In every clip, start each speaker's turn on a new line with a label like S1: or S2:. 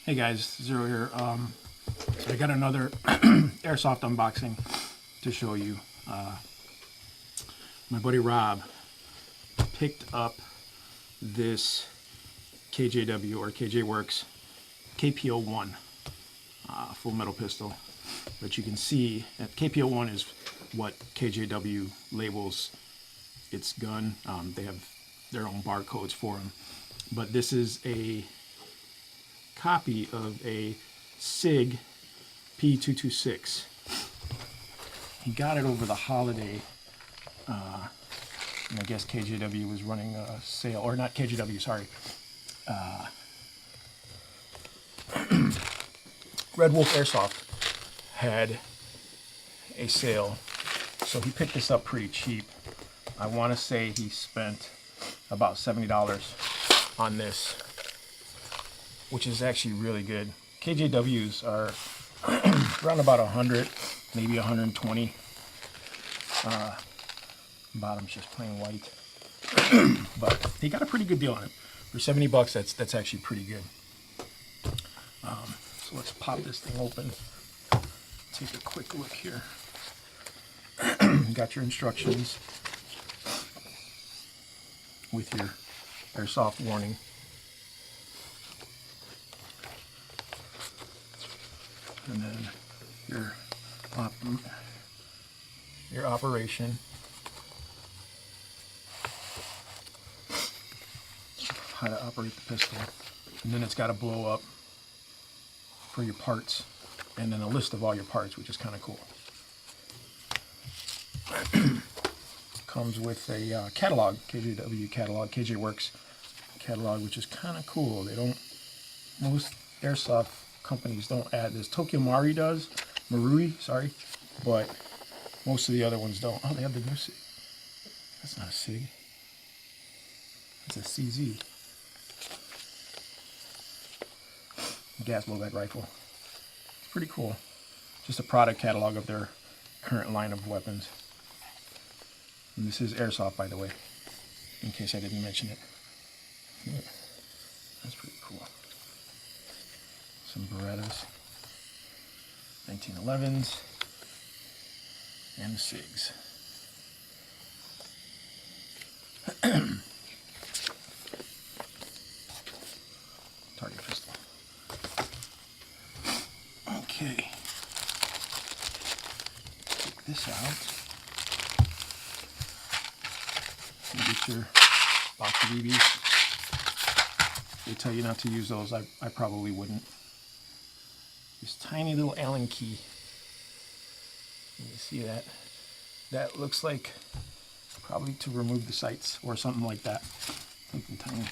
S1: Hey guys, Zero here. So I got another Airsoft unboxing to show you. My buddy Rob picked up this KJW or KJ Works KP-01 full metal pistol. But you can see that KP-01 is what KJW labels its gun. They have their own barcodes for them. But this is a copy of a Sig P226. He got it over the holiday, and I guess KJW was running a sale, or not KJW, sorry. Redwolf Airsoft had a sale, so he picked this up pretty cheap. I want to say he spent about $70 on this, which is actually really good. KJWs are around about 100, maybe 120. Bottom's just plain white. But he got a pretty good deal on it. For 70 bucks, that's actually pretty good. So let's pop this thing open. Take a quick look here. You got your instructions with your airsoft warning. And then your operation, how to operate the pistol, and then it's got to blow up for your parts, and then a list of all your parts, which is kind of cool. Comes with a catalog, KJW catalog, KJ Works catalog, which is kind of cool. They don't, most airsoft companies don't add this. Tokyo Marui does, sorry, but most of the other ones don't. Oh, they have the new Sig. That's not a Sig. It's a CZ. Gas blowback rifle. It's pretty cool. Just a product catalog of their current line of weapons. And this is Airsoft, by the way, in case I didn't mention it. Yeah, that's pretty cool. Some Berettas, 1911s, and Sigs. Target pistol. Okay. Take this out. And get your box of BBs. They tell you not to use those. I probably wouldn't. This tiny little Allen key. You see that? That looks like probably to remove the sights or something like that. Something tiny.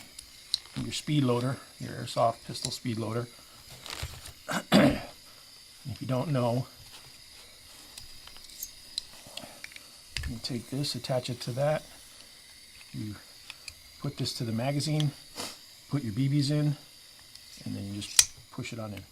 S1: And your speed loader, your airsoft pistol speed loader. If you don't know, you take this, attach it to that. You put this to the magazine, put your BBs in, and then you just push it on in.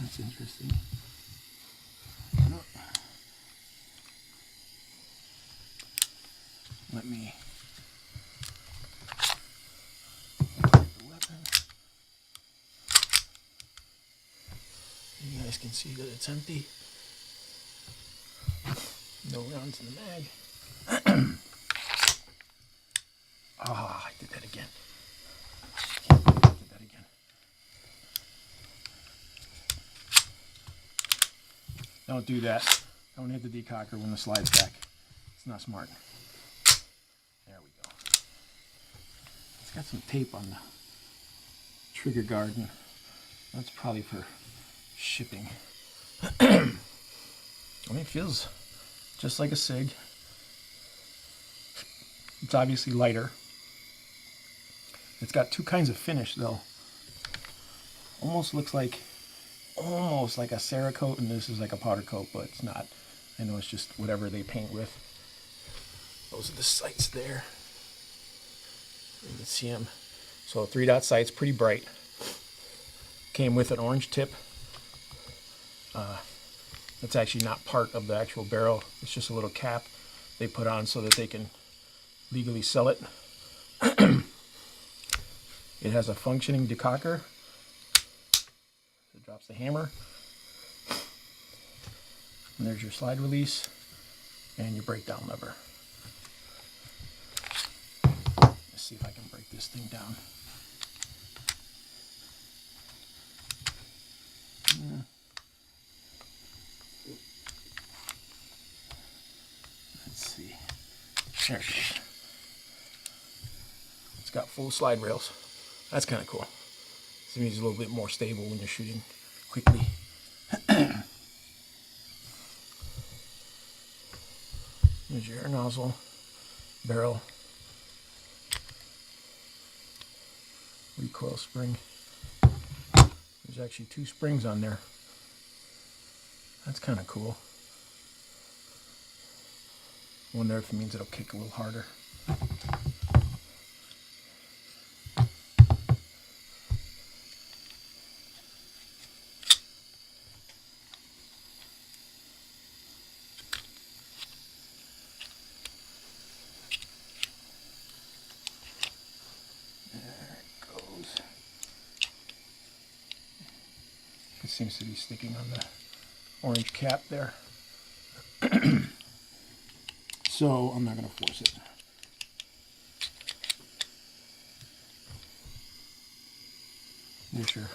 S1: That's interesting. Let me get the weapon. You guys can see that it's empty. No rounds in the mag. Ah, I did that again. Can't believe I did that again. Don't do that. Don't hit the decocker when the slide's back. It's not smart. There we go. It's got some tape on the trigger guard, and that's probably for shipping. I mean, it feels just like a Sig. It's obviously lighter. It's got two kinds of finish though. Almost looks like a Cerakote, and this is like a powder coat, but it's not. I know it's just whatever they paint with. Those are the sights there. You can see them. So 3-dot sights, pretty bright. came with an orange tip. That's actually not part of the actual barrel. It's just a little cap they put on so that they can legally sell it. It has a functioning decocker. It drops the hammer. And there's your slide release and your breakdown lever. Let's see if I can break this thing down. Let's see. There it goes. It's got full slide rails. That's kind of cool. This means it's a little bit more stable when you're shooting quickly. There's your air nozzle, barrel, recoil spring. There's actually 2 springs on there. That's kind of cool. Wonder if it means it'll kick a little harder. It seems to be sticking on the orange cap there. So I'm not going to force it. There's your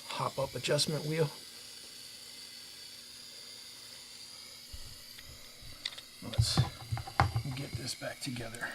S1: hop-up adjustment wheel. Let's get this back together.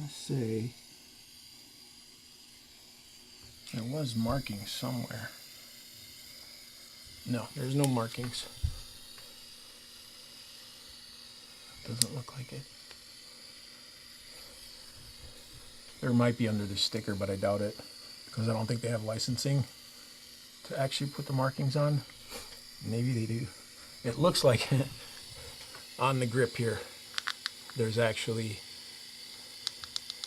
S1: Say there was markings somewhere. No, there's no markings. Doesn't look like it. There might be under the sticker, but I doubt it because I don't think they have licensing to actually put the markings on. Maybe they do. It looks like on the grip here there's actually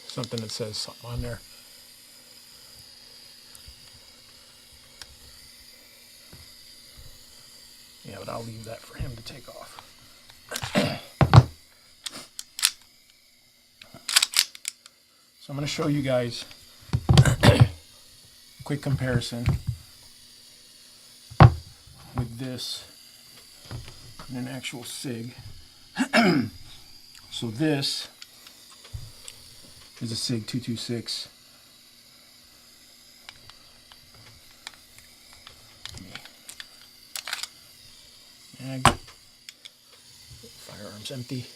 S1: something that says something on there. Yeah, but I'll leave that for him to take off. So I'm going to show you guys a quick comparison with this and an actual Sig. So this is a Sig 226. Mag. Firearms empty.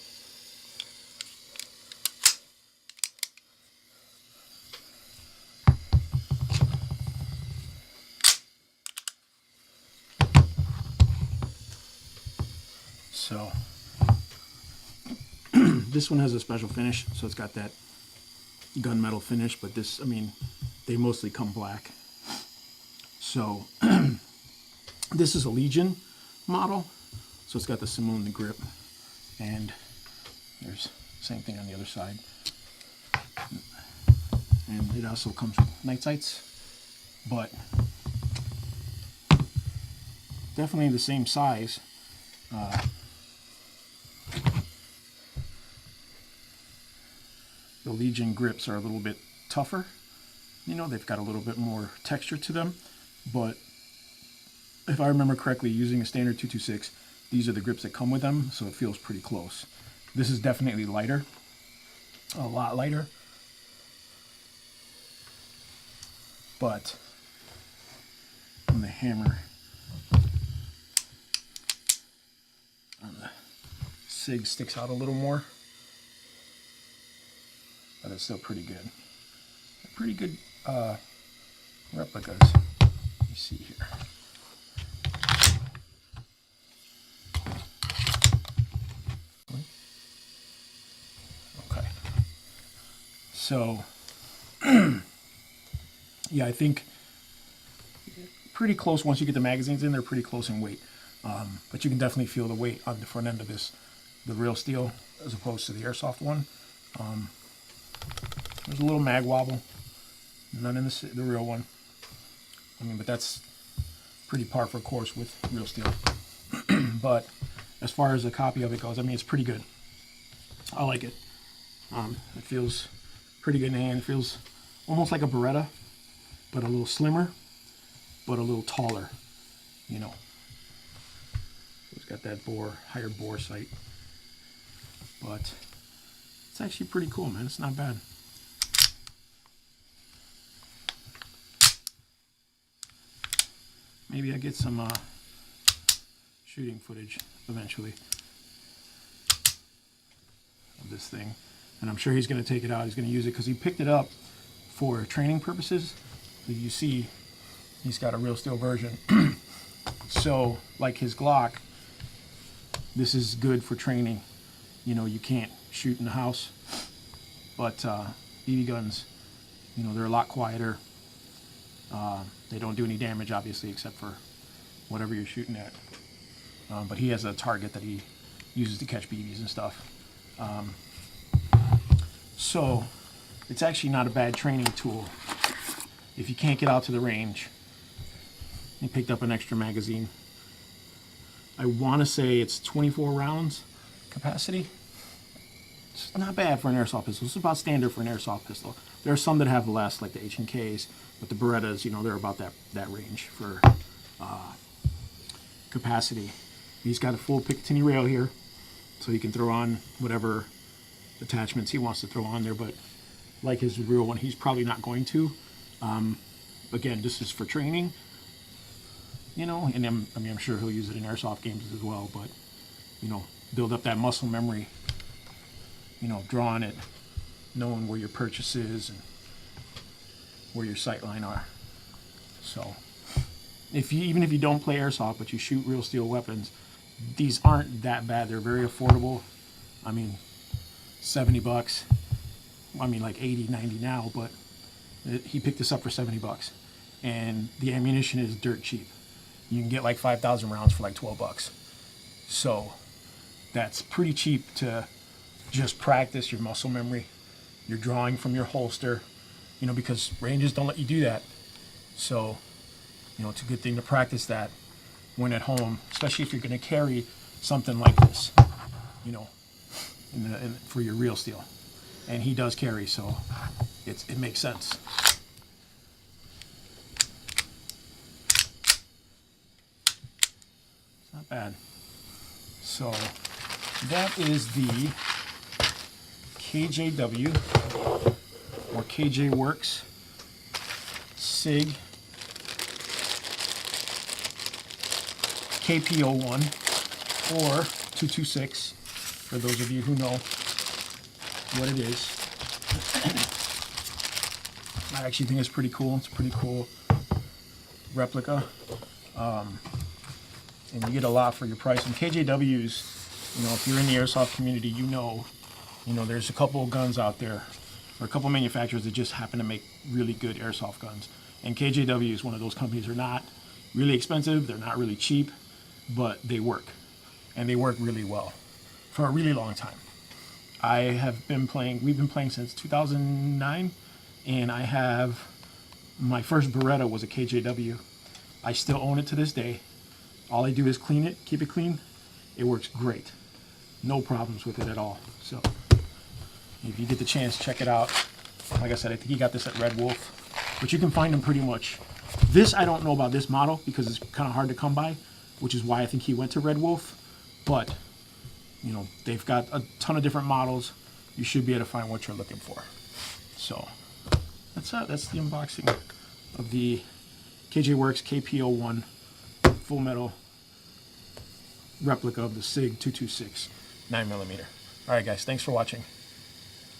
S1: So this one has a special finish, so it's got that gunmetal finish, but this, I mean, they mostly come black. So this is a Legion model, so it's got the Simone the grip, and there's the same thing on the other side. And it also comes with night sights, but definitely the same size. The Legion grips are a little bit tougher. You know, they've got a little bit more texture to them, but if I remember correctly, using a standard 226, these are the grips that come with them, so it feels pretty close. This is definitely lighter, a lot lighter, but on the hammer on the Sig sticks out a little more, but it's still pretty good. Pretty good replicas. Let me see here. So yeah, I think pretty close. Once you get the magazines in, they're pretty close in weight. But you can definitely feel the weight on the front end of this, the real steel, as opposed to the airsoft one. There's a little mag wobble, none in the real one. I mean, but that's pretty par for course with real steel. But as far as a copy of it goes, I mean, it's pretty good. I like it. It feels pretty good in hand. It feels almost like a Beretta, but a little slimmer, but a little taller, you know. It's got that higher bore sight. But it's actually pretty cool, man. It's not bad. Maybe I get some shooting footage eventually of this thing. And I'm sure he's going to take it out. He's going to use it because he picked it up for training purposes. As you see, he's got a real steel version. So, like his Glock, this is good for training. You know, you can't shoot in the house, but BB guns, you know, they're a lot quieter. They don't do any damage, obviously, except for whatever you're shooting at. But he has a target that he uses to catch BBs and stuff. So it's actually not a bad training tool if you can't get out to the range. He picked up an extra magazine. I want to say it's 24 rounds capacity. It's not bad for an airsoft pistol. It's about standard for an airsoft pistol. There are some that have less, like the H&Ks, but the Berettas, you know, they're about that range for capacity. He's got a full Picatinny rail here, so he can throw on whatever attachments he wants to throw on there, but like his real one, he's probably not going to. Again, this is for training, you know, and I'm sure he'll use it in airsoft games as well, but, you know, build up that muscle memory, you know, drawing it, knowing where your purchase is and where your sight line are. So even if you don't play airsoft but you shoot real steel weapons, these aren't that bad. They're very affordable. I mean, $70. I mean, like 80, 90 now, but he picked this up for $70, and the ammunition is dirt cheap. You can get like 5,000 rounds for like $12. So that's pretty cheap to just practice your muscle memory, your drawing from your holster, you know, because ranges don't let you do that. So, you know, it's a good thing to practice that when at home, especially if you're going to carry something like this, you know, for your real steel. And he does carry, so it makes sense. It's not bad. So that is the KJW or KJ Works Sig KP-01 or 226, for those of you who know what it is. I actually think it's pretty cool. It's a pretty cool replica. And you get a lot for your price. And KJWs, you know, if you're in the airsoft community, you know, there's a couple of guns out there, or a couple of manufacturers that just happen to make really good airsoft guns. And KJW is one of those companies. They're not really expensive, they're not really cheap, but they work. And they work really well for a really long time. We've been playing since 2009, and I have, my first Beretta was a KJW. I still own it to this day. All I do is clean it, keep it clean. It works great. No problems with it at all. So if you get the chance, check it out. Like I said, I think he got this at Redwolf, but you can find them pretty much. This, I don't know about this model because it's kind of hard to come by, which is why I think he went to Redwolf. But, you know, they've got a ton of different models. You should be able to find what you're looking for. So that's the unboxing of the KJ Works KP-01 full metal replica of the Sig 226 9mm. All right, guys, thanks for watching.